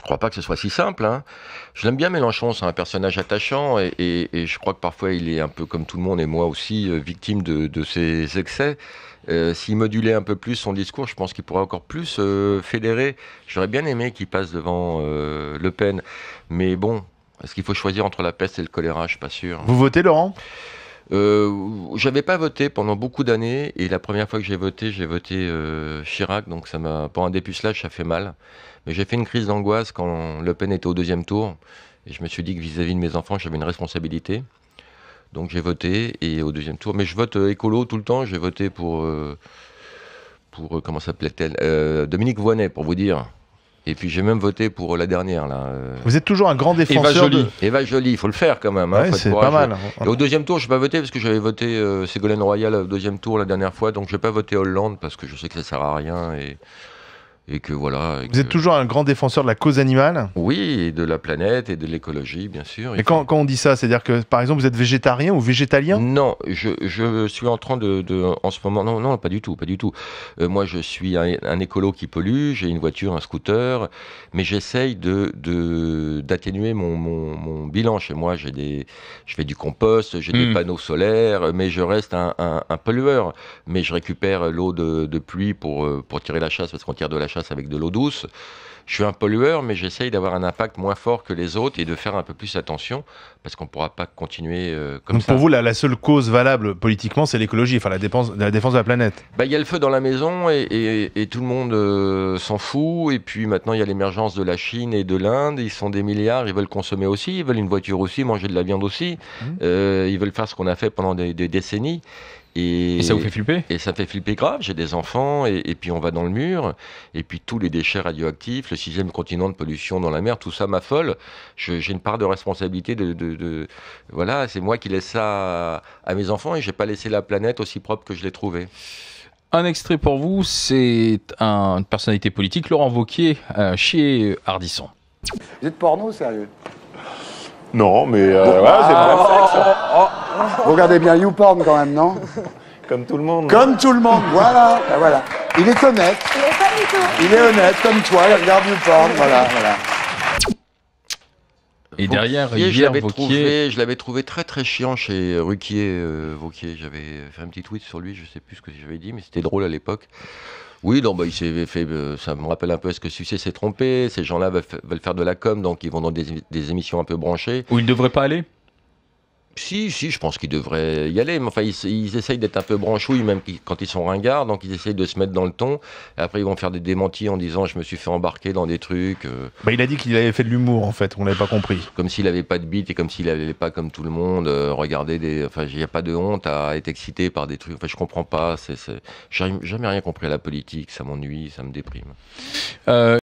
crois pas que ce soit si simple. Hein. Je l'aime bien Mélenchon, c'est un personnage attachant et je crois que parfois il est un peu comme tout le monde et moi aussi victime de ses excès. S'il modulait un peu plus son discours, je pense qu'il pourrait encore plus fédérer. J'aurais bien aimé qu'il passe devant Le Pen, mais bon, est-ce qu'il faut choisir entre la peste et le choléra? Je suis pas sûr. Vous votez, Laurent? J'avais pas voté pendant beaucoup d'années et la première fois que j'ai voté Chirac, donc ça m'a, pour un dépucelage, ça fait mal. Mais j'ai fait une crise d'angoisse quand Le Pen était au deuxième tour et je me suis dit que vis-à-vis de mes enfants, j'avais une responsabilité. Donc j'ai voté et au deuxième tour, mais je vote écolo tout le temps. J'ai voté pour comment s'appelait-elle, Dominique Voynet, pour vous dire. Et puis j'ai même voté pour la dernière là. Vous êtes toujours un grand défenseur Eva Joly, il faut le faire quand même. Hein, ouais, c'est pas mal. Et au deuxième tour, je n'ai pas voté parce que j'avais voté Ségolène Royal au deuxième tour la dernière fois, donc je n'ai pas voté Hollande parce que je sais que ça sert à rien et que voilà. Vous êtes toujours un grand défenseur de la cause animale? Oui, et de la planète et de l'écologie, bien sûr. Et quand on dit ça, c'est-à-dire que, par exemple, vous êtes végétarien ou végétalien? Non, je suis en train en ce moment, non, pas du tout, pas du tout. Moi, je suis un écolo qui pollue, j'ai une voiture, un scooter, mais j'essaye d'atténuer mon bilan. Chez moi, je fais du compost, j'ai des panneaux solaires, mais je reste un pollueur. Mais je récupère l'eau de pluie pour tirer la chasse, parce qu'on tire de la chasse avec de l'eau douce. Je suis un pollueur, mais j'essaye d'avoir un impact moins fort que les autres et de faire un peu plus attention, parce qu'on ne pourra pas continuer comme donc ça. Pour vous, la seule cause valable politiquement, c'est l'écologie, enfin la défense de la planète. Il y a le feu dans la maison et tout le monde s'en fout. Et puis maintenant, il y a l'émergence de la Chine et de l'Inde. Ils sont des milliards, ils veulent consommer aussi, ils veulent une voiture aussi, manger de la viande aussi. Ils veulent faire ce qu'on a fait pendant des décennies. Et ça vous fait flipper? Et ça fait flipper grave, j'ai des enfants, et puis on va dans le mur, et puis tous les déchets radioactifs, le 6e continent de pollution dans la mer, tout ça m'affole. J'ai une part de responsabilité voilà, c'est moi qui laisse ça à mes enfants, et j'ai pas laissé la planète aussi propre que je l'ai trouvée. Un extrait pour vous, c'est une personnalité politique, Laurent Wauquiez, chez Ardisson. Vous êtes porno, sérieux? Non, mais ouais, c'est pas Vous regardez bien YouPorn quand même, non? comme tout le monde. Comme tout le monde, voilà, ben voilà. Il est honnête. Il est pas du tout. Il est honnête, comme toi, il regarde YouPorn, voilà. Et derrière, Wauquiez, Wauquiez... je l'avais trouvé très très chiant chez Ruquier. Wauquiez, j'avais fait un petit tweet sur lui, je sais plus ce que j'avais dit, mais c'était drôle à l'époque. Oui, non, il s'est fait. Ça me rappelle un peu ce que Sucé s'est trompé. Ces gens-là veulent faire de la com, donc ils vont dans des émissions un peu branchées. Où il ne devrait pas aller? Si, je pense qu'ils devraient y aller. Mais enfin, ils essayent d'être un peu branchouilles, même quand ils sont ringards. Donc, ils essayent de se mettre dans le ton. Et après, ils vont faire des démentis en disant « je me suis fait embarquer dans des trucs Il a dit qu'il avait fait de l'humour, en fait. On l'avait pas compris. Comme s'il n'avait pas de bite et comme s'il n'allait pas comme tout le monde. Regarder Enfin, il n'y a pas de honte à être excité par des trucs. Enfin, je comprends pas. J'ai jamais rien compris à la politique. Ça m'ennuie, ça me déprime.